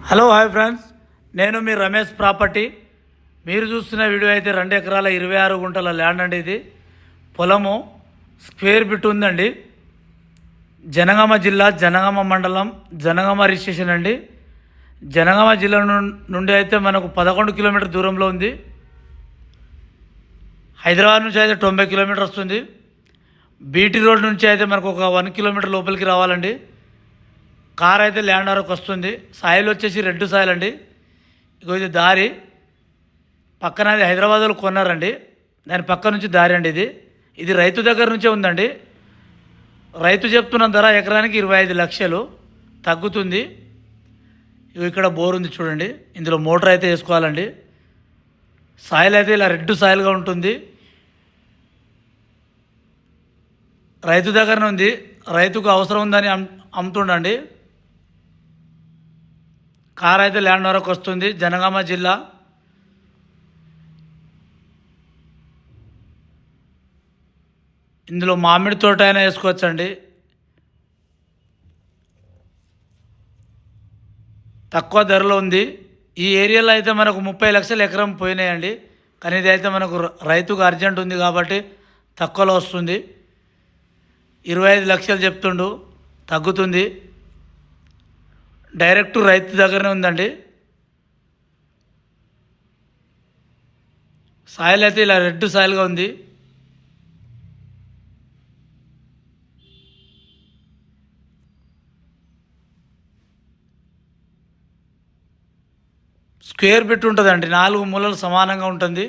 Hello hi friends, నేను మీ Ramesh property. మీరు చూస్తున్న వీడియో అయితే 2 ఎకరాల 26 గుంటల ల్యాండ్ అండి. ఇది పొలము స్క్వేర్ బిట్ ఉందండి. జనగామ జిల్లా, జనగామ మండలం, జనగామ రిజిస్ట్రేషన్ అండి. జనగామ జిల్లా నుండి అయితే మనకు 11 కిలోమీటర్ దూరంలో ఉంది. హైదరాబాద్ నుంచి అయితే 90 కిలోమీటర్ వస్తుంది. బీటీ రోడ్ నుంచి అయితే మనకు ఒక 1 కిలోమీటర్ లోపలికి రావాలండి. కార్ అయితే ల్యాండ్ వరకు వస్తుంది. సాయిల్ వచ్చేసి రెడ్ సాయిల్ అండి. ఇగో ఇది దారి పక్కన, అది హైదరాబాద్లో కొన్నారండి. దాని పక్క నుంచి దారి అండి. ఇది రైతు దగ్గర నుంచే ఉందండి. రైతు చెప్తున్న ధర ఎకరానికి 25 లక్షలు తగ్గుతుంది. ఇక్కడ బోర్ ఉంది చూడండి. ఇందులో మోటార్ అయితే వేసుకోవాలండి. సాయిల్ అయితే ఇలా రెడ్ సాయిల్గా ఉంటుంది. రైతు దగ్గరనే ఉంది. రైతుకు అవసరం ఉందని అమ్ముతుండండి. కార్ అయితే ల్యాండ్ వరకు వస్తుంది. జనగామ జిల్లా. ఇందులో మామిడి తోట అయినా వేసుకోవచ్చండి. తక్కువ ధరలో ఉంది. ఈ ఏరియాలో అయితే మనకు 30 లక్షలు ఎకరం పోయినాయండి. కానీ ఇది అయితే మనకు రైతుకు అర్జెంట్ ఉంది కాబట్టి తక్కువలో వస్తుంది. 25 లక్షలు చెప్తుండు, తగ్గుతుంది. డైరెక్ట్ రైతు దగ్గరనే ఉందండి. సాయిల్ అయితే ఇలా రెడ్ సాయిల్గా ఉంది. స్క్వేర్ బిట్ ఉంటుందండి. 4 మూలలు సమానంగా ఉంటుంది.